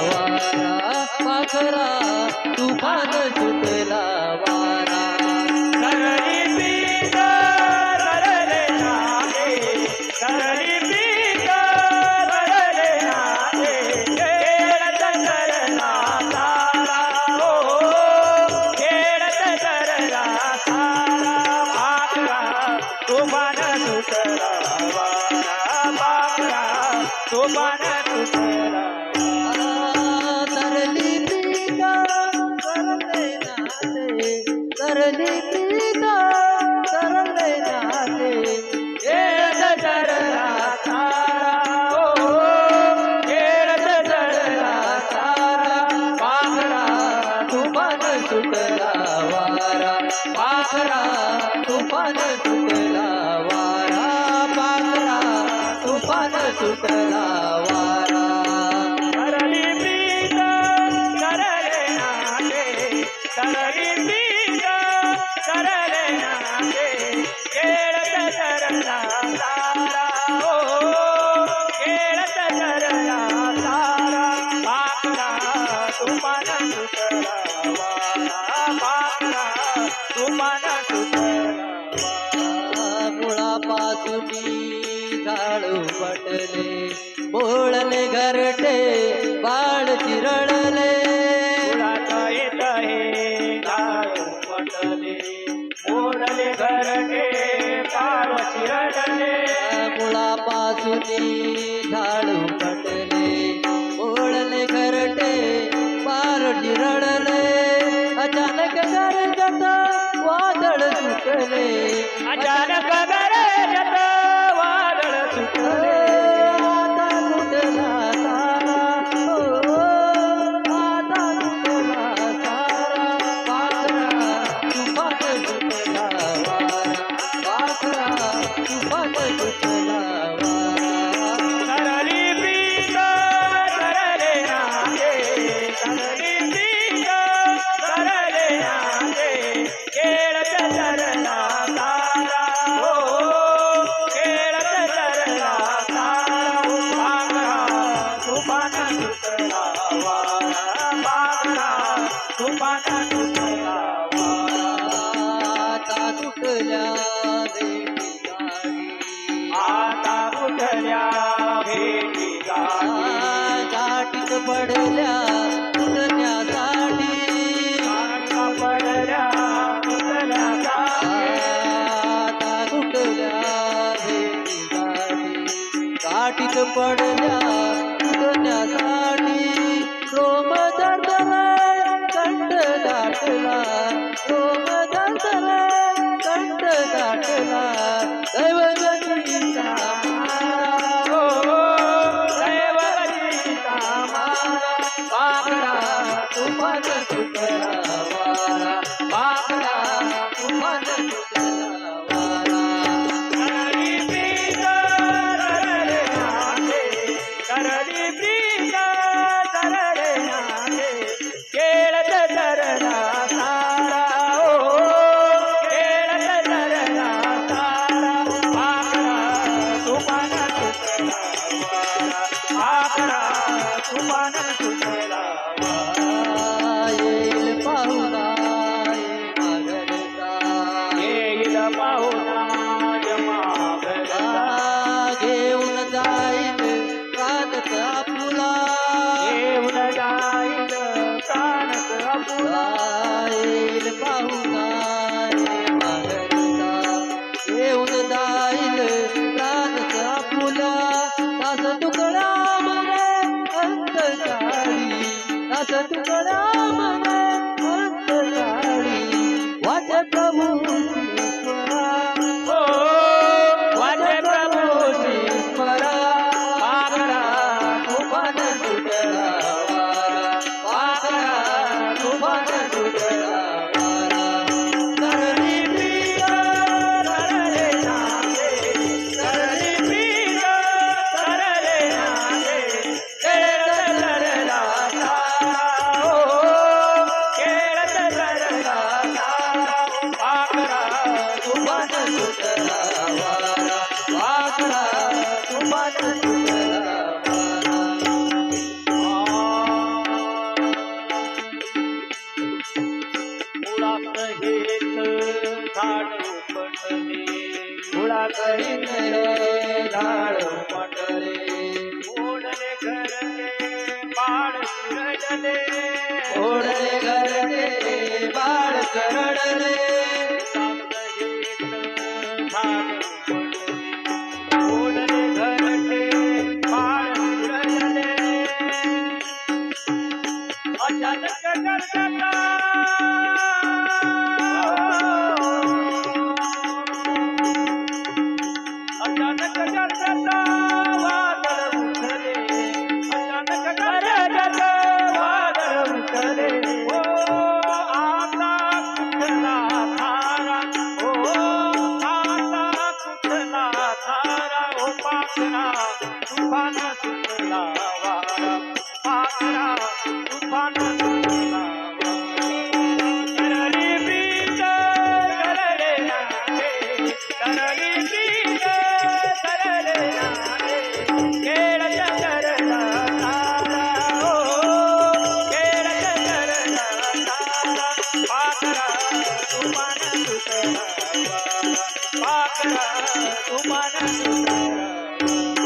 वारा पाखरा तुफान सुटला वारा तरळी पीत रडले नागे तरळी पीत रडले नागे खेळत तरला सारा हो खेळत तरला सारा पाखरा तुफान सुटला वारा पाखरा तुफान सुटला तरली पीता तरले नाते तरली पीता तरले नाते खेळत तरला सारा हो खेळत तरला सारा पाखरा तुफान सुटला वारा पाखरा तुफान सुटला वारा पाखरा तुफान सुटला वारा तरळी पीत तरले नागे तरळी पीत तरले नागे खेळत तरला सारा हो खेळत तरला सारा पाखरा तुफान सुटला वारा पाखरा तुफान सुटला मुळापासून झाडू पटले बोळले घरटे बाळ चिरडले मुळात येत हे झाडू पटले मोडले घरटे पार चिरडले मुळापासून झाडू पटले बोळले घरटे बाळ चिरडले अचानक गरजत वादळ सुटले अचानक गरजत वादळ सुटले आता कुठला सारा हो आता कुठला सारा पाखरा तुफान सुटला वारा पाखरा तुफान सुटला वारा तरळी पीत तरले नागे तरळी पीत तरले नागे खेळत तरला सारा हो खेळत तरला सारा पाखरा तुफान सुटला वारा पाखरा तुफान सुटला वारा आता सुटल्या भेटी गाडी आता कुठल्या भेटी गाठी गाठीत पडल्या सुटण्यासाठी पडल्या कुठल्या आता सुटल्या भेटी गाडी गाठीत पडल्या सुटण्यासाठी रोम दर्दला कंठ दाटला रोम दर्दला कंठ दाटला दैवगतीचा हो दैवगतीचा मारा पाखरा तुफान सुटला वारा पाखरा तुफान सुटला वारा तरळी पीत तरले नागे तरळी पीत तरले नागे खेळत तरला सारा हो खेळत तरला सारा पाखरा तुफान सुटला वारा पाखरा तुफान सुटला वारा येईल पाहुणा माघरचा येईल पाहुणा जमागरचा घेऊन जाईल प्राणच आपुला येऊन जाईल प्राणच आपुला येईल पाहुणा माघरचा घेऊन जाईल प्राणच आपुला तास तुकडा मने अंत काळी तास तुकडा मने अंत काळी वाच प्रभू ईश्वरा हो वाचे प्रभू ईश्वरा पाखरा तुफान सुटला वारा पाखरा तुफान सुटला वारा तरली पीत तरले नागे तरली पीत तरले नागे खेळत तरला सारा रडले ओढले घरटे बाळ रडले ओढले घरटे बाळ रडले अचानक गरजला अचानक गरजला वादळ उठले अचानक गरजला वादळ उठले ओ आता कुठला थारा ओ आता कुठला थारा ओ पाखरा तुफान सुटला वारा पाखरा तुफान सुटला तरली बीज तरले नाचे तरली बीज तरले नाचे केळ चंद्रला तारा ओ केळ चंद्रला तारा पाखरा तुफान सुटला वारा पाखरा तुफान सुटला